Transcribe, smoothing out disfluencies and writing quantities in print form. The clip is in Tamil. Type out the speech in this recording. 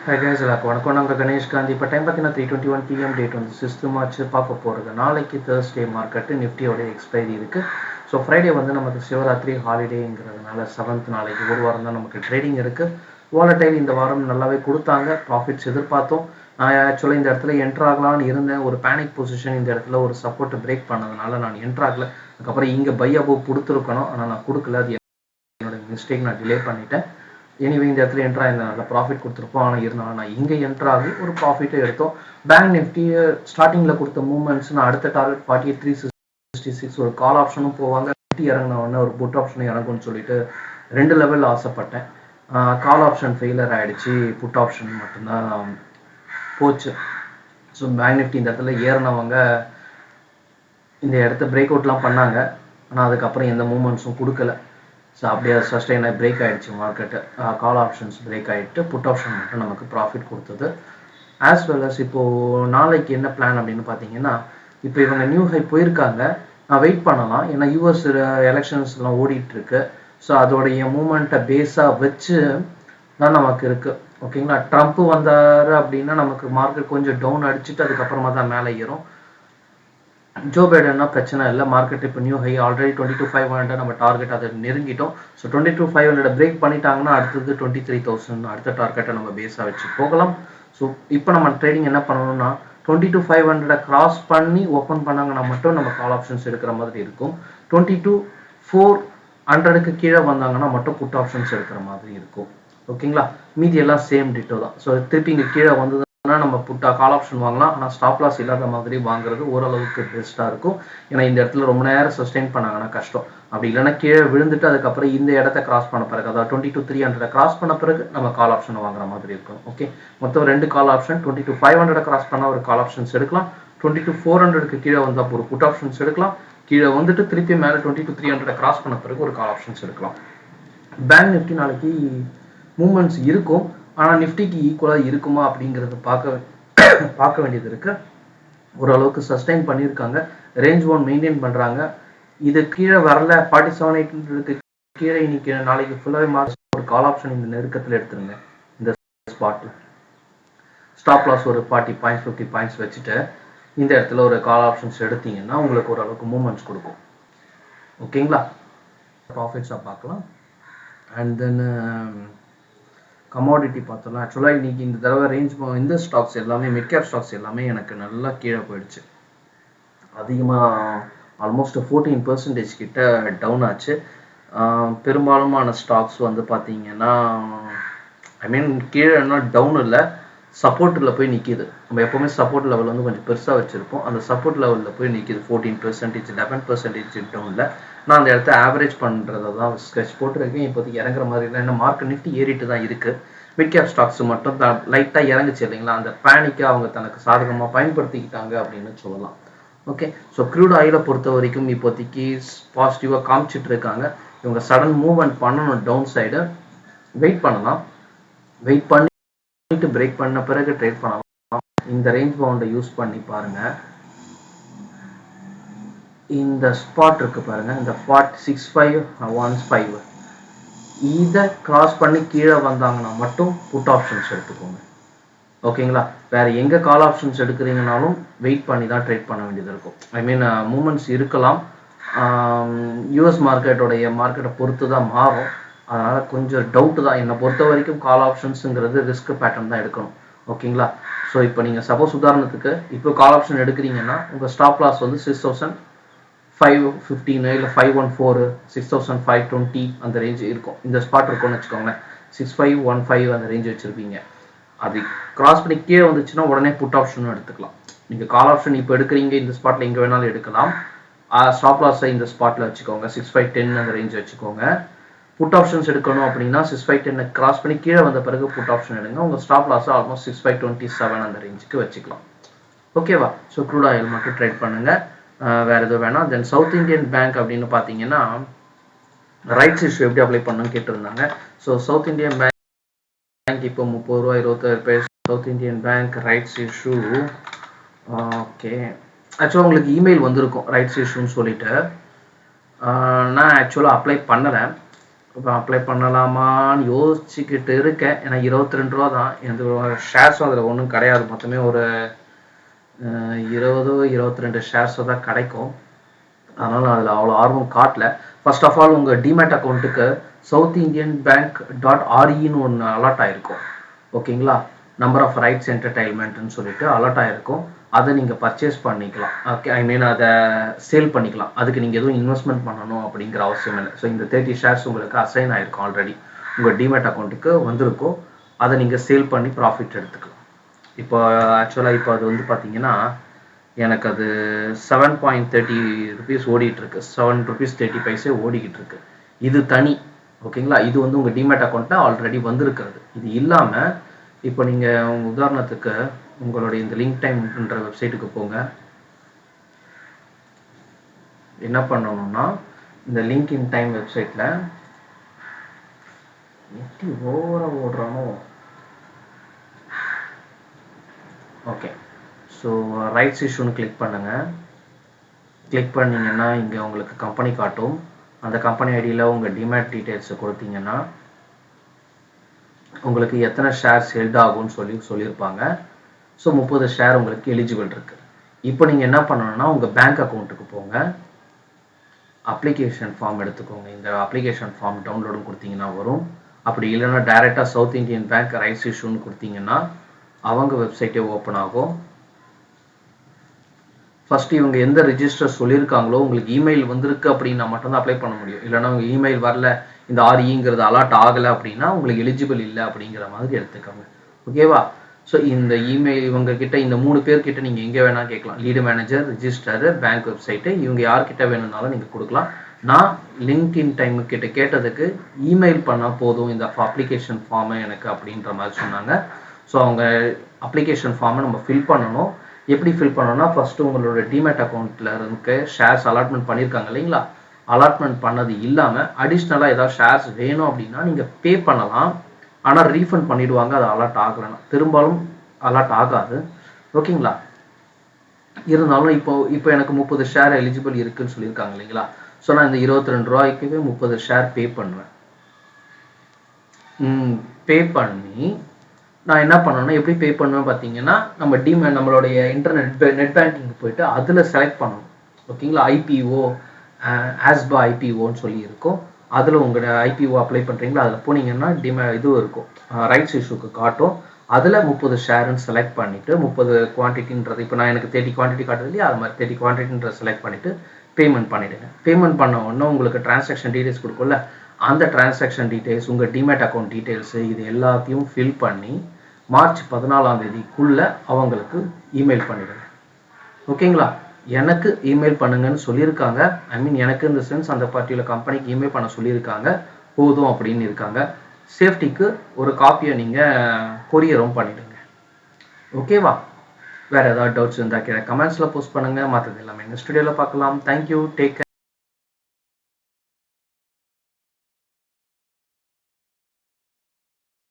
Hi guys, வணக்கம். நாங்கள் கணேஷ் காந்தி. இப்போ டைம் பார்த்தீங்கன்னா 3:21 PM, டேட் வந்து 6th March பார்க்க போகிறது. நாளைக்கு தேர்ஸ்டே மார்க்கெட்டு நிஃப்டியோட எக்ஸ்பைரி இருக்குது. ஸோ ஃப்ரைடே வந்து நமக்கு சிவராத்திரி ஹாலிடேங்கிறதுனால 7th நாளைக்கு ஒரு வாரம் தான் நமக்கு ட்ரேடிங் இருக்குது. வாலடைல் இந்த வாரம் நல்லாவே கொடுத்தாங்க, ப்ராஃபிட்ஸ் எதிர்பார்த்தோம். நான் ஆக்சுவலாக இந்த இடத்துல என்ட்ரு ஆகலான்னு இருந்தேன். ஒரு பேனிக் பொசிஷன் இந்த இடத்துல ஒரு சப்போர்ட்டை பிரேக் பண்ணதுனால நான் என்ட்ரு ஆகலை. அதுக்கப்புறம் இங்கே பை அபோவ் கொடுத்துருக்கணும், ஆனால் நான் கொடுக்கல. அது என்னோட மிஸ்டேக், நான் டிலே பண்ணிட்டேன். எனிவே இந்த இடத்துல என்ட்ரா இருந்தால் நல்லா ப்ராஃபிட் கொடுத்துருப்போம். ஆனால் இருந்தாலும் நான் இங்கே என்ட்ராகி ஒரு ப்ராஃபிட்டே எடுத்தோம். பேங்க் நிஃப்டி ஸ்டார்டிங்கில் கொடுத்த மூவ்மெண்ட்ஸ், நான் அடுத்த டார்கெட் 48,366 ஒரு கால் ஆப்ஷனும் போவாங்க, நிஃப்டி இறங்கின உடனே ஒரு புட் ஆப்ஷனும் இறங்கும்னு சொல்லிட்டு 2 லெவல் ஆசைப்பட்டேன். கால் ஆப்ஷன் ஃபெயிலர் ஆகிடுச்சு, புட் ஆப்ஷன் மட்டும்தான் போச்சு. ஸோ பேங்க் நிஃப்டி இந்த இடத்துல ஏறினவங்க இந்த இடத்த பிரேக் அவுட்லாம் பண்ணாங்க, ஆனால் அதுக்கப்புறம் எந்த மூவ்மெண்ட்ஸும் கொடுக்கல. ஸோ அப்படியே சஸ்டெயின் பிரேக் ஆகிடுச்சு மார்க்கெட்டு. கால் ஆப்ஷன்ஸ் பிரேக் ஆகிட்டு புட் ஆப்ஷன் மட்டும் நமக்கு ப்ராஃபிட் கொடுத்தது. ஆஸ் வெல் அஸ் இப்போது நாளைக்கு என்ன பிளான் அப்படின்னு பார்த்தீங்கன்னா, இப்போ இவங்க நியூ ஹை போயிருக்காங்க, நான் வெயிட் பண்ணலாம். ஏன்னா யூஎஸ் எலெக்ஷன்ஸ்லாம் ஓடிட்டுருக்கு. ஸோ அதோடைய மூமெண்ட்டை பேஸாக வச்சு தான் நமக்கு இருக்குது. ஓகேங்களா, ட்ரம்ப் வந்தார் அப்படின்னா நமக்கு மார்க்கெட் கொஞ்சம் டவுன் அடிச்சுட்டு அதுக்கப்புறமா தான் மேலே ஏறும். ஜோ பைடன்னா பிரச்சனை இல்லை. மார்க்கெட் இப்போ நியூ ஹை ஆல்ரெடி 22,500 நம்ம டார்கெட் அதை நெருங்கிட்டோம். ஸோ 22,500 பிரேக் பண்ணிட்டாங்கன்னா அடுத்தது 23,000 அடுத்த டார்கெட்டை நம்ம பேஸாக வச்சு போகலாம். ஸோ இப்போ நம்ம ட்ரேடிங் என்ன பண்ணணும்னா 22,500 கிராஸ் பண்ணி ஓப்பன் பண்ணாங்கன்னா மட்டும் நம்ம கால் ஆப்ஷன்ஸ் எடுக்கிற மாதிரி இருக்கும். 22,400 கீழே வந்தாங்கன்னா மட்டும் புட் ஆப்ஷன்ஸ் எடுக்கிற மாதிரி இருக்கும். ஓகேங்களா, மீதி எல்லாம் சேம் டிட்டோ தான். ஸோ திருப்பி இங்கே கீழே வந்தது நம்ம புட்டா கால் ஆப்ஷன் வாங்கலாம், ஆனால் ஸ்டாப் லாஸ் இல்லாத மாதிரி வாங்குறது ஓரளவுக்கு பெஸ்ட்டாக இருக்கும். ஏன்னா இந்த இடத்துல ரொம்ப நேரம் சஸ்டெயின் பண்ணாங்கன்னா கஷ்டம். அப்படி இல்லைன்னா கீழே விழுந்துட்டு அதுக்கப்புறம் இந்த இடத்த கிராஸ் பண்ண பிறகு, அதாவது 22,300 கிராஸ் பண்ண பிறகு நம்ம கால் ஆப்ஷன் வாங்குற மாதிரி இருக்கும். ஓகே, மொத்தம் 2 கால் ஆப்ஷன். 22,500 கிராஸ் பண்ணால் ஒரு கால் ஆப்ஷன்ஸ் எடுக்கலாம், 22,400 கீழே வந்தால் ஒரு புட் ஆப்ஷன்ஸ் எடுக்கலாம், கீழே வந்துட்டு திருப்பி மேலே 22,300 கிராஸ் பண்ண பிறகு ஒரு கால் ஆப்ஷன்ஸ் எடுக்கலாம். பேங்க் நிஃப்டி நாளைக்கு மூவ்மெண்ட்ஸ் இருக்கும், ஆனால் நிஃப்டிக்கு ஈக்குவலாக இருக்குமா அப்படிங்கிறது பார்க்க வேண்டியது இருக்குது. ஓரளவுக்கு சஸ்டெயின் பண்ணியிருக்காங்க, ரேஞ்ச் 1 மெயின்டைன் பண்ணுறாங்க. இது கீழே வரல, 47,800 கீழே இன்னைக்கு நாளைக்கு ஃபுல்லாகவே மார்க் ஒரு கால் ஆப்ஷன் இந்த நெருக்கத்தில் எடுத்துருங்க. இந்த ஸ்பாட்டில் ஸ்டாப் லாஸ் ஒரு 40 பாயிண்ட்ஸ் 50 பாயிண்ட்ஸ் வச்சுட்டு இந்த இடத்துல ஒரு கால் ஆப்ஷன்ஸ் எடுத்தீங்கன்னா உங்களுக்கு ஓரளவுக்கு மூவ்மெண்ட்ஸ் கொடுக்கும். ஓகேங்களா, ப்ராஃபிட்ஸாக பார்க்கலாம். அண்ட் தென் கமாடிட்டி பார்த்தோம்னா ஆக்சுவலாக இன்றைக்கி இந்த தடவை ரேஞ்ச் இந்த ஸ்டாக்ஸ் எல்லாமே மிட் கேப் ஸ்டாக்ஸ் எல்லாமே எனக்கு நல்லா கீழே போயிடுச்சு. அதிகமாக ஆல்மோஸ்ட் 14% கிட்ட டவுன் ஆச்சு. பெரும்பாலுமான ஸ்டாக்ஸ் வந்து பார்த்தீங்கன்னா ஐ மீன் கீழே என்ன டவுன் இல்லை, சப்போர்ட்டில் போய் நிற்கிது. நம்ம எப்போவுமே சப்போர்ட் லெவல் வந்து கொஞ்சம் பெருசாக வச்சுருப்போம், அந்த சப்போர்ட் லெவலில் போய் நிற்கிது. 14%, 11% டவுனில். நான் அந்த இடத்த ஆவரேஜ் பண்ணுறதை தான் ஸ்கெட்ச் போட்டிருக்கேன். இப்போதைக்கு இறங்குற மாதிரி இல்லை, ஏன்னா மார்க்கெட் நிஃப்டி ஏறிட்டு தான் இருக்குது. மிட் கேப் ஸ்டாக்ஸ் மட்டும் லைட்டாக இறங்குச்சு இல்லைங்களா, அந்த பேனிக்கை அவங்க தனக்கு சாதகமாக பயன்படுத்திக்கிட்டாங்க அப்படின்னு சொல்லலாம். ஓகே, ஸோ க்ரூட் ஆயிலை பொறுத்த வரைக்கும் இப்போதைக்கு பாசிட்டிவாக காமிச்சிட்டு இருக்காங்க. இவங்க சடன் மூவ்மெண்ட் பண்ணணும் டவுன் சைடு, வெயிட் பண்ணலாம். வெயிட் பண்ணிட்டு பிரேக் பண்ண பிறகு ட்ரேட் பண்ணலாம். இந்த ரேஞ்ச் பவுண்டை யூஸ் பண்ணி பாருங்க. இந்த ஸ்பாட் இருக்கு பாருங்க, இந்த 6515 இதை கிராஸ் பண்ணி கீழே வந்தாங்கன்னா மட்டும் புட் ஆப்ஷன்ஸ் எடுத்துக்கோங்க. ஓகேங்களா, வேற எங்க கால் ஆப்ஷன்ஸ் எடுக்கிறீங்கனாலும் வெயிட் பண்ணி தான் ட்ரேட் பண்ண வேண்டியது இருக்கும். ஐ மீன் மூமெண்ட்ஸ் இருக்கலாம், யூஎஸ் மார்க்கெட்டை பொறுத்து தான் மாறும். அதனால கொஞ்சம் டவுட்டு தான். என்னை பொறுத்த வரைக்கும் கால் ஆப்ஷன்ஸுங்கிறது ரிஸ்க் பேட்டர்ன் தான் எடுக்கணும். ஓகேங்களா, ஸோ இப்போ நீங்கள் சப்போஸ் உதாரணத்துக்கு இப்போ கால் ஆப்ஷன் எடுக்கிறீங்கன்னா உங்கள் ஸ்டாப் லாஸ் வந்து 6,515 இல்லை 514, 6,520 அந்த ரேஞ்ச் இருக்கும். இந்த ஸ்பாட் இருக்கும்னு வச்சுக்கோங்களேன், 6,515 அந்த ரேஞ்ச் வச்சுருப்பீங்க. அது கிராஸ் பண்ணி கீழே வந்துச்சுன்னா உடனே புட் ஆப்ஷனும் எடுத்துக்கலாம். நீங்கள் கால் ஆப்ஷன் இப்போ எடுக்கிறீங்க, இந்த ஸ்பாட்டில் எங்கே வேணாலும் எடுக்கலாம். ஸ்டாப் லாஸை இந்த ஸ்பாட்டில் வச்சுக்கோங்க, 6,510 அந்த ரேஞ்ச் வச்சுக்கோங்க. புட் ஆப்ஷன்ஸ் எடுக்கணும் அப்படின்னா 6,510 கிராஸ் பண்ணி கீழே வந்த பிறகு புட் ஆப்ஷன் எடுங்க. உங்கள் ஸ்டாப் லாஸை ஆல்மோஸ்ட் 6,527 அந்த ரேஞ்சுக்கு வச்சுக்கலாம். ஓகேவா, ஸோ க்ரூட் ஆயில் மட்டும் ட்ரேட் பண்ணுங்கள், வேறு எதுவும் வேணாம். தென் சவுத் இந்தியன் பேங்க் அப்படின்னு பார்த்தீங்கன்னா ரைட்ஸ் இஷ்யூ எப்படி அப்ளை பண்ணணும்னு கேட்டிருந்தாங்க. ஸோ சவுத் இந்தியன் பேங்க் இப்போ 30 ரூபா 26 South Indian Bank rights issue. Okay, ஆக்சுவலாக உங்களுக்கு இமெயில் வந்திருக்கும் ரைட்ஸ் இஷ்யூன்னு சொல்லிட்டு. நான் ஆக்சுவலாக அப்ளை பண்ணலை. இப்போ அப்ளை பண்ணலாமான்னு யோசிச்சுக்கிட்டு இருக்கேன். ஏன்னா 22 ரூபா தான். எந்த ஷேர்ஸும் அதில் ஒன்றும் கிடையாது. மொத்தமே ஒரு 22 ஷேர்ஸோ தான் கிடைக்கும். அதனால் அதில் அவ்வளோ ஆர்வம் காட்டல. ஃபர்ஸ்ட் ஆஃப் ஆல் உங்கள் டிமேட் அக்கௌண்ட்டுக்கு southindianbank.re ஒன்று அலர்ட் ஆகிருக்கும். ஓகேங்களா, நம்பர் ஆஃப் ரைட்ஸ் என்டர்டைன்மெண்ட்னு சொல்லிட்டு அலர்ட் ஆகிருக்கும். அதை நீங்கள் பர்ச்சேஸ் பண்ணிக்கலாம். ஓகே, ஐ மீன் அதை சேல் பண்ணிக்கலாம். அதுக்கு நீங்கள் எதுவும் இன்வெஸ்ட்மெண்ட் பண்ணணும் அப்படிங்கிற அவசியம் இல்லை. ஸோ இந்த 30 ஷேர்ஸ் உங்களுக்கு அசைன் ஆகிருக்கும். ஆல்ரெடி உங்கள் டிமேட் அக்கௌண்ட்டுக்கு வந்திருக்கும். அதை நீங்கள் சேல் பண்ணி ப்ராஃபிட் எடுத்துக்கலாம். இப்போ ஆக்சுவலாக இப்போ அது வந்து பார்த்தீங்கன்னா எனக்கு அது 7.30 rupees ஓடிட்டுருக்கு. 7 rupees 30 ஓடிக்கிட்டு இருக்கு. இது தனி. ஓகேங்களா, இது வந்து உங்கள் டிமேட் அக்கௌண்ட்டில் ஆல்ரெடி வந்திருக்கிறது. இது இல்லாமல் இப்போ நீங்கள் உங்கள் உதாரணத்துக்கு உங்களுடைய இந்த லிங்க் டைம்ன்ற வெப்சைட்டுக்கு போங்க. என்ன பண்ணணும்னா இந்த லிங்க் இன் டைம் வெப்சைட்டில் எப்படி ஓடுறானோ. ஓகே, ஸோ ரைட்ஸ் இஷ்யூன்னு கிளிக் பண்ணுங்கள். கிளிக் பண்ணிங்கன்னா இங்கே உங்களுக்கு கம்பெனி காட்டும். அந்த கம்பெனி ஐடியில் உங்கள் டிமேட் டீட்டெயில்ஸை கொடுத்தீங்கன்னா உங்களுக்கு எத்தனை ஷேர்ஸ் ஹெல்ட் ஆகும்னு சொல்லியிருப்பாங்க. ஸோ 30 ஷேர் உங்களுக்கு எலிஜிபிள் இருக்குது. இப்போ நீங்கள் என்ன பண்ணணும்னா உங்கள் பேங்க் அக்கௌண்ட்டுக்கு போங்க. அப்ளிகேஷன் ஃபார்ம் எடுத்துக்கோங்க. இந்த அப்ளிகேஷன் ஃபார்ம் டவுன்லோடும் கொடுத்தீங்கன்னா வரும். அப்படி இல்லைன்னா டைரெக்டாக சவுத் இந்தியன் பேங்க் ரைட்ஸ் இஷ்யூன்னு கொடுத்தீங்கன்னா அவங்க வெப்சைட்டே ஓப்பன் ஆகும். ஃபஸ்ட்டு இவங்க எந்த ரிஜிஸ்டர் சொல்லியிருக்காங்களோ உங்களுக்கு இமெயில் வந்திருக்கு அப்படின்னா மட்டும்தான் அப்ளை பண்ண முடியும். இல்லைனா உங்கள் இமெயில் வரல, இந்த REங்கிறது அலாட் ஆகலை அப்படின்னா உங்களுக்கு எலிஜிபிள் இல்லை அப்படிங்கிற மாதிரி எடுத்துக்கோங்க. ஓகேவா, ஸோ இந்த இமெயில் இவங்க கிட்ட இந்த 3 பேர்கிட்ட நீங்கள் எங்கே வேணால் கேட்கலாம். Lead manager, register, bank website, இவங்க யார்கிட்ட வேணும்னாலும் நீங்கள் கொடுக்கலாம். நான் லிங்க் இன் டைம் கிட்ட கேட்டதுக்கு இமெயில் பண்ணால் போதும் இந்த அப்ளிகேஷன் ஃபார்மை எனக்கு அப்படின்ற மாதிரி சொன்னாங்க. ஸோ அவங்க அப்ளிகேஷன் ஃபார்மை நம்ம ஃபில் பண்ணணும். எப்படி ஃபில் பண்ணணும்னா ஃபஸ்ட்டு உங்களோட டிமேட் அக்கௌண்ட்டில் இருக்க ஷேர்ஸ் அலாட்மெண்ட் பண்ணியிருக்காங்க இல்லைங்களா, அலாட்மெண்ட் பண்ணது இல்லாமல் அடிஷ்னலாக ஏதாவது ஷேர்ஸ் வேணும் அப்படின்னா நீங்கள் பே பண்ணலாம். ஆனால் ரீஃபண்ட் பண்ணிவிடுவாங்க. அது அலாட் ஆகலைன்னா பெரும்பாலும் அலாட் ஆகாது. ஓகேங்களா, இருந்தாலும் இப்போ எனக்கு 30 ஷேர் எலிஜிபிள் இருக்குன்னு சொல்லியிருக்காங்க இல்லைங்களா. ஸோ நான் இந்த 22 ரூபாய்க்குவே 30 ஷேர் பே பண்ணுவேன். பே பண்ணி நான் என்ன பண்ணணும்னா எப்படி பே பண்ணுவேன் பார்த்தீங்கன்னா நம்மளுடைய நெட் பேங்கிங் போயிட்டு அதில் செலக்ட் பண்ணணும். ஓகேங்களா, IPO ஆஸ்பா IPOன்னு சொல்லி இருக்கும். அதில் உங்களோட IPO அப்ளை பண்ணுறீங்களா, அதில் போனீங்கன்னா இதுவும் இருக்கும், ரைட்ஸ் இஷ்யூக்கு காட்டும். அதில் 30 ஷேருன்னு செலக்ட் பண்ணிவிட்டு 30 குவான்டிட்டின்றது இப்போ நான் எனக்கு 30 குவான்டிட்டி காட்டுது இல்லையா, அது மாதிரி 30 குவான்டிட்டின்றதை செலக்ட் பண்ணிவிட்டு பேமெண்ட் பண்ணிவிடுங்க. பேமெண்ட் பண்ண உடனே உங்களுக்கு டிரான்சாக்ஷன் டீட்டெயில்ஸ் கொடுக்கும்ல, அந்த டிரான்சாக்ஷன் டீட்டெயில்ஸ், உங்கள் டிமேட் அக்கௌண்ட் டீட்டெயில்ஸு, இது எல்லாத்தையும் ஃபில் பண்ணி மார்ச் 14ஆம் தேதிக்குள்ளே அவங்களுக்கு இமெயில் பண்ணிவிடுங்க. ஓகேங்களா, எனக்கு இமெயில் பண்ணுங்கன்னு சொல்லியிருக்காங்க. ஐ மீன் எனக்கு இந்த சென்ஸ் அந்த பார்ட்டியில் கம்பெனிக்கு இமெயில் பண்ண சொல்லியிருக்காங்க, போதும் அப்படின்னு இருக்காங்க. சேஃப்டிக்கு ஒரு காப்பியை நீங்கள் கொரியரும் பண்ணிவிடுங்க. ஓகேவா, வேறு ஏதாவது டவுட்ஸ் இருந்தால் கீழே கமெண்ட்ஸில் போஸ்ட் பண்ணுங்கள். மற்றது எல்லாமே எங்கள் ஸ்டுடியோவில் பார்க்கலாம். Thank you, take care.